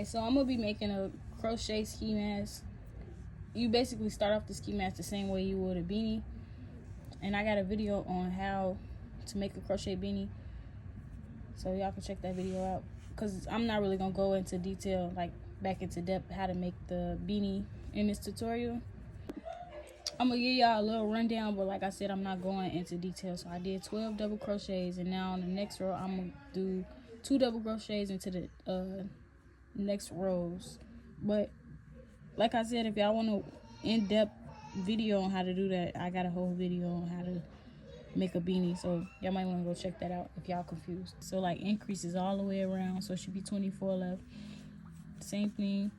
Okay, so I'm gonna be making a crochet ski mask. You basically start off the ski mask the same way you would a beanie, and I got a video on how to make a crochet beanie, so y'all can check that video out, because I'm not really gonna go into detail, like back into depth, how to make the beanie in this tutorial. I'm gonna give y'all a little rundown, but like I said, I'm not going into detail. So I did 12 double crochets, and now on the next row I'm gonna do 2 double crochets into the next rows. But like I said, if y'all want an in-depth video on how to do that, I got a whole video on how to make a beanie, so y'all might want to go check that out if y'all confused. So like increases all the way around, so it should be 24 left. Same thing,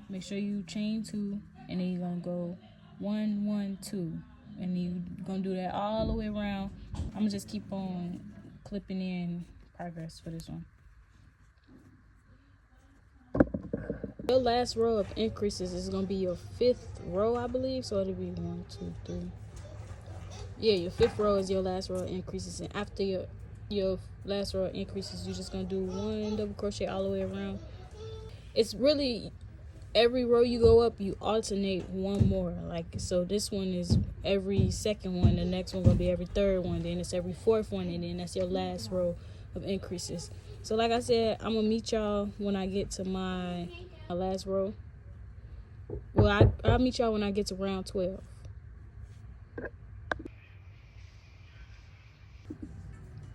make sure you chain 2, and then you're gonna go 1 1 2, and then you're gonna do that all the way around. I'm gonna just keep on clipping in progress for this one. Your last row of increases is gonna be your 5th row, I believe. So it'll be 1 2 3. Yeah, your 5th row is your last row of increases, and after your last row of increases, you're just gonna do 1 double crochet all the way around. It's really every row you go up, you alternate 1 more. Like, so this one is every 2nd one, the next one gonna be every 3rd one, then it's every 4th one, and then that's your last row of increases. So like I said, I'm gonna meet y'all when I get to my last row. Well, I'll meet y'all when I get to round 12.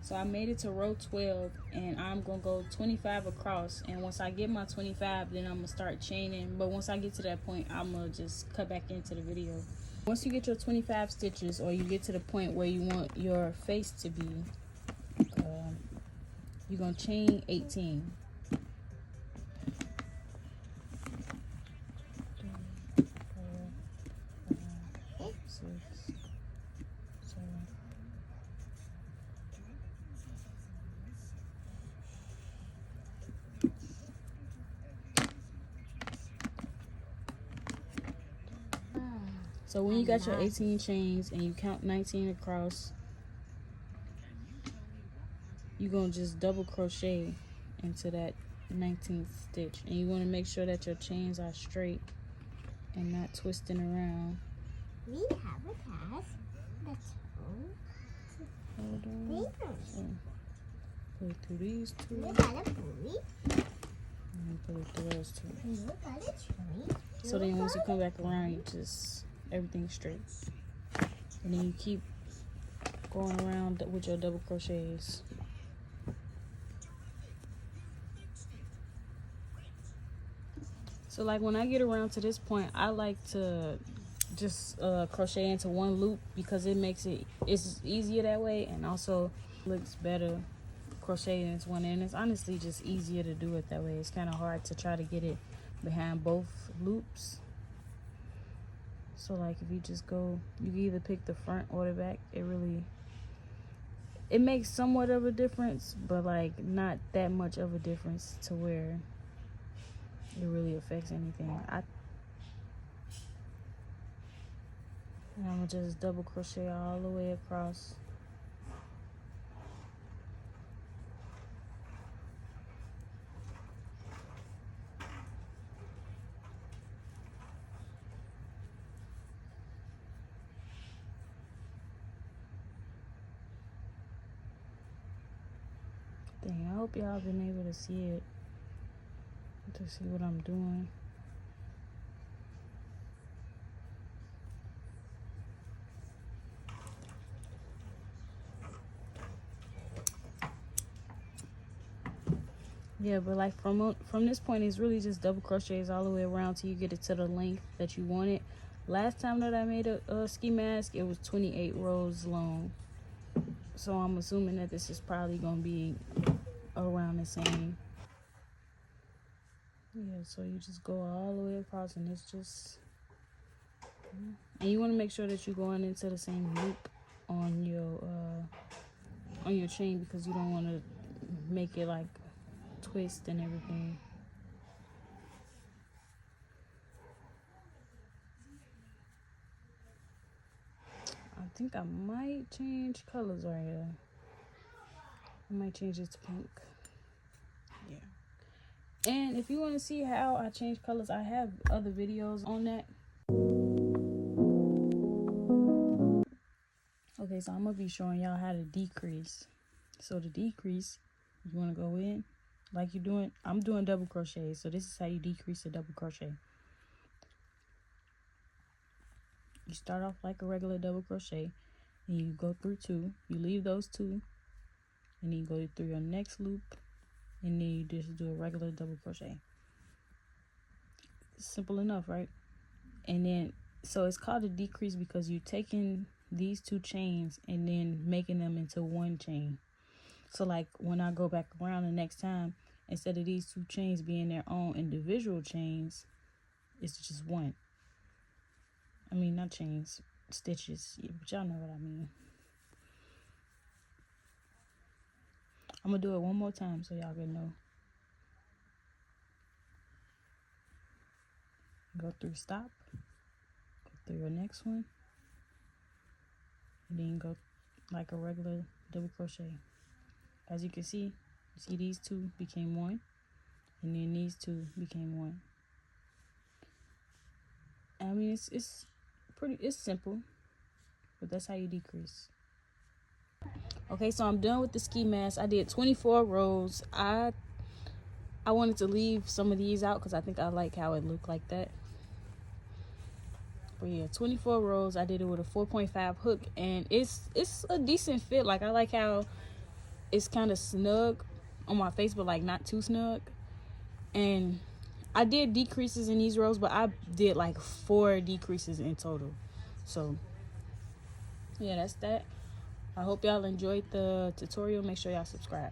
So I made it to row 12, and I'm gonna go 25 across, and once I get my 25, then I'm gonna start chaining. But once I get to that point, I'm gonna just cut back into the video. Once you get your 25 stitches, or you get to the point where you want your face to be, you're gonna chain 18. So when you got your 18 chains and you count 19 across, you're going to just double crochet into that 19th stitch. And you want to make sure that your chains are straight and not twisting around. We have a task. Let's hold on. So, put it through these 2. We got a pulley. And put it through those 2. We got a tree. So then once you come back around, you just, everything's straight. And then you keep going around with your double crochets. So like when I get around to this point, I like to just crochet into 1 loop, because it makes it's easier that way, and also looks better crocheting into 1 end. It's honestly just easier to do it that way. It's kind of hard to try to get it behind both loops. So like if you just go, you can either pick the front or the back. It makes somewhat of a difference, but like not that much of a difference to where it really affects anything. And I'm gonna just double crochet all the way across. Dang, I hope y'all been able to see it, to see what I'm doing. Yeah, but like from this point, it's really just double crochets all the way around till you get it to the length that you want it. Last time that I made a ski mask, it was 28 rows long. So I'm assuming that this is probably gonna be around the same. Yeah, so you just go all the way across, and it's just, and you want to make sure that you're going into the same loop on your chain, because you don't want to make it like twist and everything. I think I might change colors right here. I might change it to pink. Yeah. And if you want to see how I change colors, I have other videos on that. Okay, so I'm gonna be showing y'all how to decrease. So to decrease, you want to go in like you're doing. I'm doing double crochet, so this is how you decrease a double crochet. You start off like a regular double crochet, and you go through 2. You leave those 2, and then you go through your next loop, and then you just do a regular double crochet. Simple enough, right? And then, so it's called a decrease because you're taking these 2 chains and then making them into 1 chain. So like when I go back around the next time, instead of these 2 chains being their own individual chains, it's just 1. I mean, not chains, stitches, but y'all know what I mean. I'm gonna do it one more time so y'all can know. Go through stop, go through your next one, and then go like a regular double crochet. As you can see these 2 became 1, and then these 2 became 1. I mean, it's simple, but that's how you decrease. Okay, so I'm done with the ski mask. I did 24 rows. I wanted to leave some of these out because I think I like how it looked like that. But yeah, 24 rows. I did it with a 4.5 hook, and it's a decent fit. Like, I like how it's kind of snug on my face, but like not too snug. And I did decreases in these rows, but I did like 4 decreases in total. So yeah, that's that. I hope y'all enjoyed the tutorial. Make sure y'all subscribe.